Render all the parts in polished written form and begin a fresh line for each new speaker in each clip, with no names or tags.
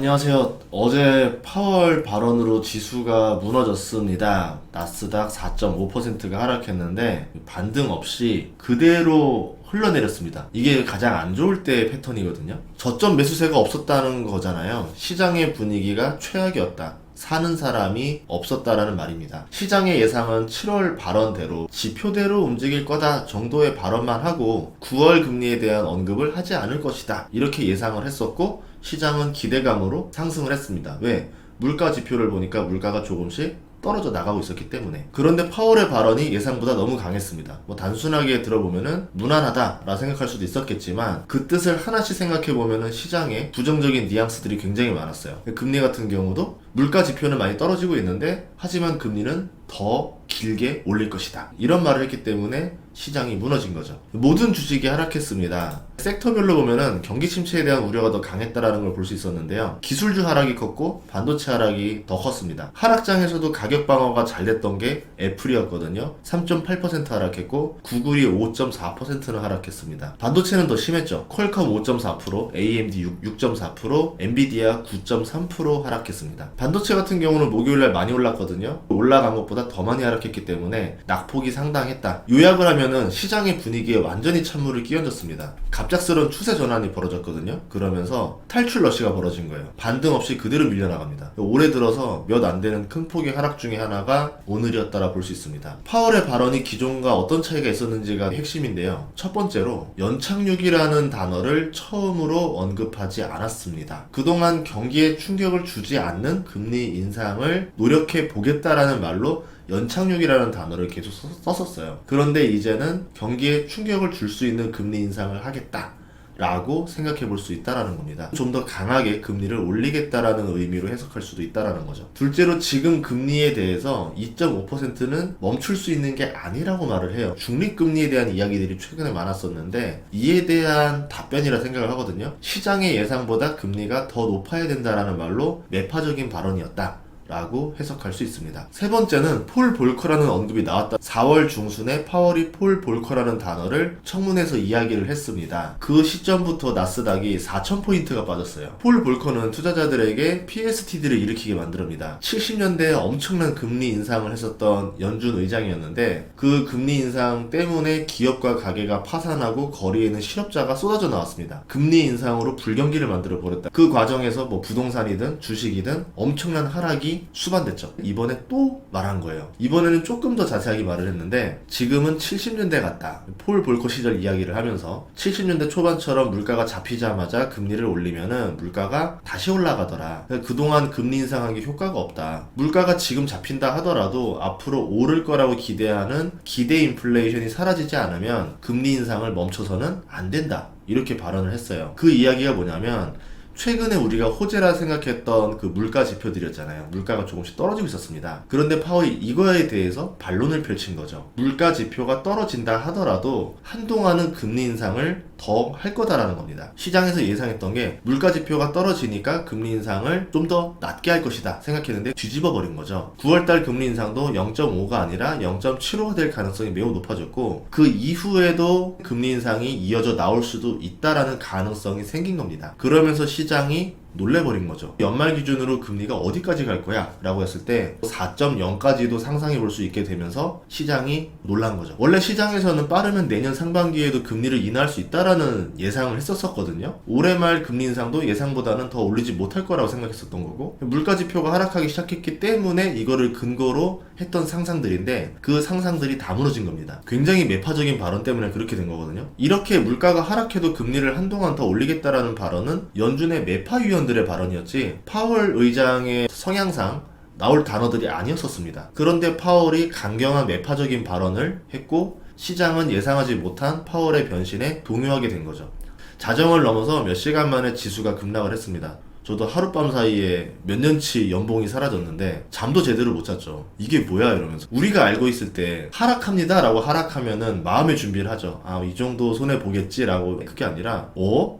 안녕하세요. 어제 파월 발언으로 지수가 무너졌습니다. 나스닥 4.5%가 하락했는데 반등 없이 그대로 흘러내렸습니다. 이게 가장 안 좋을 때의 패턴이거든요. 저점 매수세가 없었다는 거잖아요. 시장의 분위기가 최악이었다. 사는 사람이 없었다라는 말입니다. 시장의 예상은 7월 발언대로 지표대로 움직일 거다 정도의 발언만 하고 9월 금리에 대한 언급을 하지 않을 것이다. 이렇게 예상을 했었고 시장은 기대감으로 상승을 했습니다. 왜? 물가 지표를 보니까 물가가 조금씩 떨어져 나가고 있었기 때문에. 그런데 파월의 발언이 예상보다 너무 강했습니다. 단순하게 들어보면은 무난하다라 생각할 수도 있었겠지만 그 뜻을 하나씩 생각해보면은 시장에 부정적인 뉘앙스들이 굉장히 많았어요. 금리 같은 경우도 물가 지표는 많이 떨어지고 있는데 하지만 금리는 더 길게 올릴 것이다. 이런 말을 했기 때문에 시장이 무너진 거죠. 모든 주식이 하락했습니다. 섹터별로 보면은 경기 침체에 대한 우려가 더 강했다라는 걸 볼 수 있었는데요. 기술주 하락이 컸고 반도체 하락이 더 컸습니다. 하락장에서도 가격 방어가 잘 됐던 게 애플이었거든요. 3.8% 하락했고 구글이 5.4%는 하락했습니다. 반도체는 더 심했죠. 퀄컴 5.4%, AMD 6.4%, 엔비디아 9.3% 하락했습니다. 반도체 같은 경우는 목요일날 많이 올랐거든요. 올라간 것보다 더 많이 하락했기 때문에 낙폭이 상당했다. 요약을 하면은 시장의 분위기에 완전히 찬물을 끼얹었습니다. 갑작스러운 추세 전환이 벌어졌거든요. 그러면서 탈출 러시가 벌어진 거예요. 반등 없이 그대로 밀려나갑니다. 올해 들어서 몇 안 되는 큰 폭의 하락 중에 하나가 오늘이었다라 볼 수 있습니다. 파월의 발언이 기존과 어떤 차이가 있었는지가 핵심인데요. 첫 번째로 연착륙이라는 단어를 처음으로 언급하지 않았습니다. 그동안 경기에 충격을 주지 않는 금리 인상을 노력해 보겠다라는 말로 연착륙이라는 단어를 계속 썼었어요. 그런데 이제는 경기에 충격을 줄 수 있는 금리 인상을 하겠다 라고 생각해 볼 수 있다라는 겁니다. 좀 더 강하게 금리를 올리겠다라는 의미로 해석할 수도 있다라는 거죠. 둘째로 지금 금리에 대해서 2.5%는 멈출 수 있는 게 아니라고 말을 해요. 중립금리에 대한 이야기들이 최근에 많았었는데 이에 대한 답변이라 생각을 하거든요. 시장의 예상보다 금리가 더 높아야 된다라는 말로 매파적인 발언이었다 라고 해석할 수 있습니다. 세 번째는 폴 볼커라는 언급이 나왔다. 4월 중순에 파월이 폴 볼커라는 단어를 청문회에서 이야기를 했습니다. 그 시점부터 나스닥이 4,000포인트가 빠졌어요. 폴 볼커는 투자자들에게 PSTD를 일으키게 만듭니다. 70년대에 엄청난 금리 인상을 했었던 연준 의장이었는데 그 금리 인상 때문에 기업과 가게가 파산하고 거리에는 실업자가 쏟아져 나왔습니다. 금리 인상으로 불경기를 만들어 버렸다. 그 과정에서 부동산이든 주식이든 엄청난 하락이 수반됐죠. 이번에 또 말한 거예요. 이번에는 조금 더 자세하게 말을 했는데 지금은 70년대 같다. 폴 볼커 시절 이야기를 하면서 70년대 초반처럼 물가가 잡히자마자 금리를 올리면은 물가가 다시 올라가더라. 그동안 금리 인상한 게 효과가 없다. 물가가 지금 잡힌다 하더라도 앞으로 오를 거라고 기대하는 기대 인플레이션이 사라지지 않으면 금리 인상을 멈춰서는 안 된다. 이렇게 발언을 했어요. 그 이야기가 뭐냐면 최근에 우리가 호재라 생각했던 그 물가 지표들이었잖아요. 물가가 조금씩 떨어지고 있었습니다. 그런데 파월이 이거에 대해서 반론을 펼친 거죠. 물가 지표가 떨어진다 하더라도 한동안은 금리 인상을 더 할 거다라는 겁니다. 시장에서 예상했던 게 물가 지표가 떨어지니까 금리 인상을 좀 더 낮게 할 것이다 생각했는데 뒤집어 버린 거죠. 9월달 금리 인상도 0.5가 아니라 0.75가 될 가능성이 매우 높아졌고 그 이후에도 금리 인상이 이어져 나올 수도 있다라는 가능성이 생긴 겁니다. 그러면서 시장이 놀래버린 거죠. 연말 기준으로 금리가 어디까지 갈 거야? 라고 했을 때 4.0까지도 상상해 볼 수 있게 되면서 시장이 놀란 거죠. 원래 시장에서는 빠르면 내년 상반기에도 금리를 인하할 수 있다라는 예상을 했었거든요. 올해 말 금리 인상도 예상보다는 더 올리지 못할 거라고 생각했었던 거고 물가 지표가 하락하기 시작했기 때문에 이거를 근거로 했던 상상들인데 그 상상들이 다 무너진 겁니다. 굉장히 매파적인 발언 때문에 그렇게 된 거거든요. 이렇게 물가가 하락해도 금리를 한동안 더 올리겠다라는 발언은 연준의 매파 위원들의 발언이었지 파월 의장의 성향상 나올 단어들이 아니었었습니다. 그런데 파월이 강경한 매파적인 발언을 했고 시장은 예상하지 못한 파월의 변신에 동요하게 된 거죠. 자정을 넘어서 몇 시간 만에 지수가 급락을 했습니다. 저도 하룻밤 사이에 몇 년치 연봉이 사라졌는데 잠도 제대로 못 잤죠. 이게 뭐야 이러면서 우리가 알고 있을 때 하락합니다 라고 하락하면은 마음의 준비를 하죠. 이 정도 손해보겠지 라고. 그게 아니라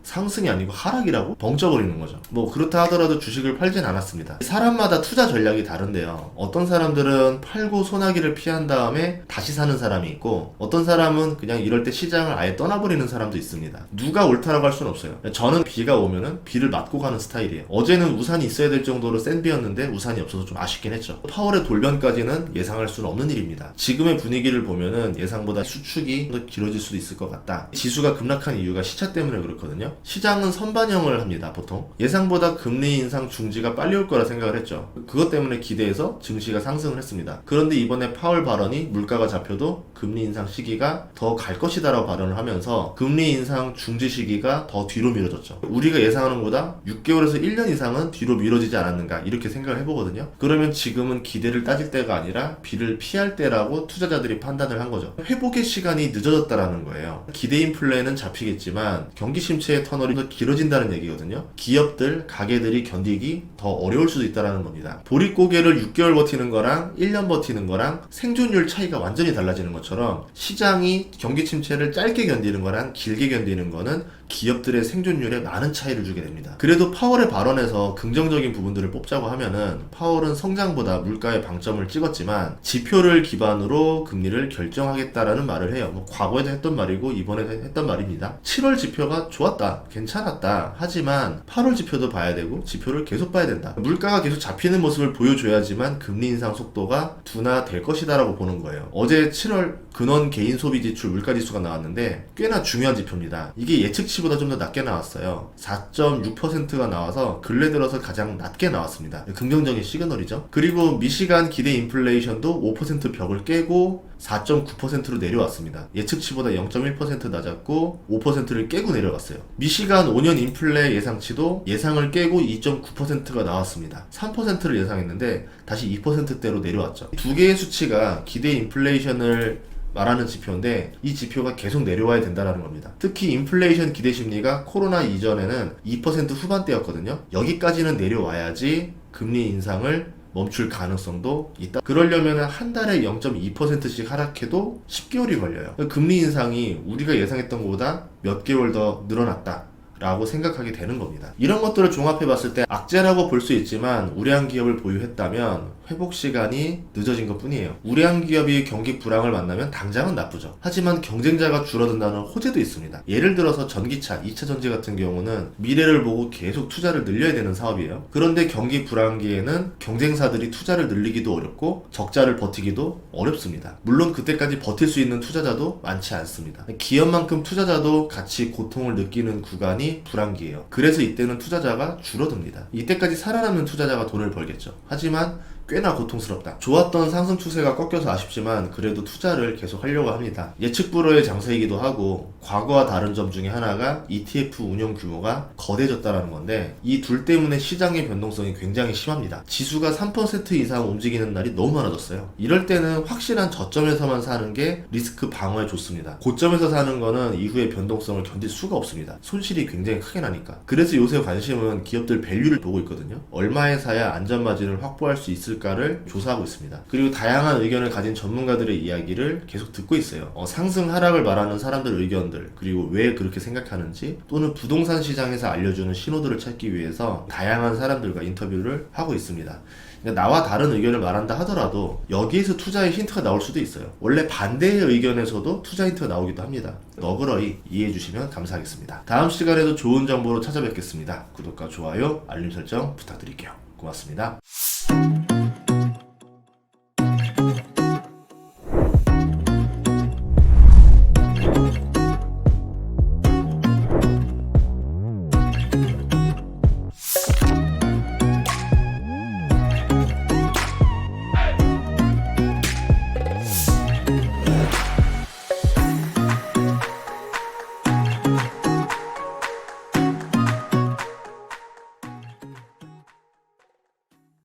상승이 아니고 하락이라고? 벙쪄버리는 거죠. 그렇다 하더라도 주식을 팔진 않았습니다. 사람마다 투자 전략이 다른데요. 어떤 사람들은 팔고 소나기를 피한 다음에 다시 사는 사람이 있고 어떤 사람은 그냥 이럴 때 시장을 아예 떠나버리는 사람도 있습니다. 누가 옳다라고 할 수는 없어요. 저는 비가 오면은 비를 맞고 가는 스타일이에요. 레벨이에요. 어제는 우산이 있어야 될 정도로 센 비였는데 우산이 없어서 좀 아쉽긴 했죠. 파월의 돌변까지는 예상할 수는 없는 일입니다. 지금의 분위기를 보면은 예상보다 수축이 더 길어질 수도 있을 것 같다. 지수가 급락한 이유가 시차 때문에 그렇거든요. 시장은 선반영을 합니다. 보통 예상보다 금리 인상 중지가 빨리 올 거라 생각을 했죠. 그것 때문에 기대해서 증시가 상승을 했습니다. 그런데 이번에 파월 발언이 물가가 잡혀도 금리 인상 시기가 더 갈 것이다라고 발언을 하면서 금리 인상 중지 시기가 더 뒤로 미뤄졌죠. 우리가 예상하는 것보다 6개월에서 1년 이상은 뒤로 미뤄지지 않았는가 이렇게 생각을 해보거든요. 그러면 지금은 기대를 따질 때가 아니라 비를 피할 때라고 투자자들이 판단을 한 거죠. 회복의 시간이 늦어졌다라는 거예요. 기대 인플레는 잡히겠지만 경기 침체의 터널이 더 길어진다는 얘기거든요. 기업들, 가게들이 견디기 더 어려울 수도 있다는 겁니다. 보릿고개를 6개월 버티는 거랑 1년 버티는 거랑 생존율 차이가 완전히 달라지는 것처럼 시장이 경기 침체를 짧게 견디는 거랑 길게 견디는 거는 기업들의 생존율에 많은 차이를 주게 됩니다. 그래도 파월의 발언에서 긍정적인 부분들을 뽑자고 하면은 파월은 성장보다 물가에 방점을 찍었지만 지표를 기반으로 금리를 결정하겠다라는 말을 해요. 뭐 과거에도 했던 말이고 이번에도 했던 말입니다. 7월 지표가 좋았다, 괜찮았다. 하지만 8월 지표도 봐야 되고 지표를 계속 봐야 된다. 물가가 계속 잡히는 모습을 보여줘야지만 금리 인상 속도가 둔화될 것이다라고 보는 거예요. 어제 7월 근원 개인 소비 지출 물가 지수가 나왔는데 꽤나 중요한 지표입니다. 이게 예측치보다 좀 더 낮게 나왔어요. 4.6%가 나와서 근래 들어서 가장 낮게 나왔습니다. 긍정적인 시그널이죠. 그리고 미시간 기대 인플레이션도 5% 벽을 깨고 4.9%로 내려왔습니다. 예측치보다 0.1% 낮았고 5%를 깨고 내려갔어요. 미시간 5년 인플레 예상치도 예상을 깨고 2.9%가 나왔습니다. 3%를 예상했는데 다시 2%대로 내려왔죠. 두 개의 수치가 기대 인플레이션을 말하는 지표인데 이 지표가 계속 내려와야 된다는 겁니다. 특히 인플레이션 기대 심리가 코로나 이전에는 2% 후반대였거든요. 여기까지는 내려와야지 금리 인상을 멈출 가능성도 있다. 그러려면 한 달에 0.2%씩 하락해도 10개월이 걸려요. 금리 인상이 우리가 예상했던 것보다 몇 개월 더 늘어났다 라고 생각하게 되는 겁니다. 이런 것들을 종합해 봤을 때 악재라고 볼 수 있지만 우량 기업을 보유했다면 회복 시간이 늦어진 것 뿐이에요. 우량 기업이 경기 불황을 만나면 당장은 나쁘죠. 하지만 경쟁자가 줄어든다는 호재도 있습니다. 예를 들어서 전기차, 2차 전지 같은 경우는 미래를 보고 계속 투자를 늘려야 되는 사업이에요. 그런데 경기 불황기에는 경쟁사들이 투자를 늘리기도 어렵고 적자를 버티기도 어렵습니다. 물론 그때까지 버틸 수 있는 투자자도 많지 않습니다. 기업만큼 투자자도 같이 고통을 느끼는 구간이 불황기예요. 그래서 이때는 투자자가 줄어듭니다. 이때까지 살아남는 투자자가 돈을 벌겠죠. 하지만 꽤나 고통스럽다. 좋았던 상승 추세가 꺾여서 아쉽지만 그래도 투자를 계속 하려고 합니다. 예측 불허의 장세이기도 하고 과거와 다른 점 중에 하나가 ETF 운용 규모가 거대해졌다는 건데 이 둘 때문에 시장의 변동성이 굉장히 심합니다. 지수가 3% 이상 움직이는 날이 너무 많아졌어요. 이럴 때는 확실한 저점에서만 사는 게 리스크 방어에 좋습니다. 고점에서 사는 거는 이후의 변동성을 견딜 수가 없습니다. 손실이 굉장히 크게 나니까. 그래서 요새 관심은 기업들 밸류를 보고 있거든요. 얼마에 사야 안전마진을 확보할 수 있을까를 조사하고 있습니다. 그리고 다양한 의견을 가진 전문가들의 이야기를 계속 듣고 있어요. 상승 하락을 말하는 사람들 의견들, 그리고 왜 그렇게 생각하는지, 또는 부동산 시장에서 알려주는 신호들을 찾기 위해서 다양한 사람들과 인터뷰를 하고 있습니다. 그러니까 나와 다른 의견을 말한다 하더라도 여기에서 투자의 힌트가 나올 수도 있어요. 원래 반대의 의견에서도 투자 힌트가 나오기도 합니다. 너그러이 이해해 주시면 감사하겠습니다. 다음 시간에도 좋은 정보로 찾아뵙겠습니다. 구독과 좋아요, 알림 설정 부탁드릴게요. 고맙습니다.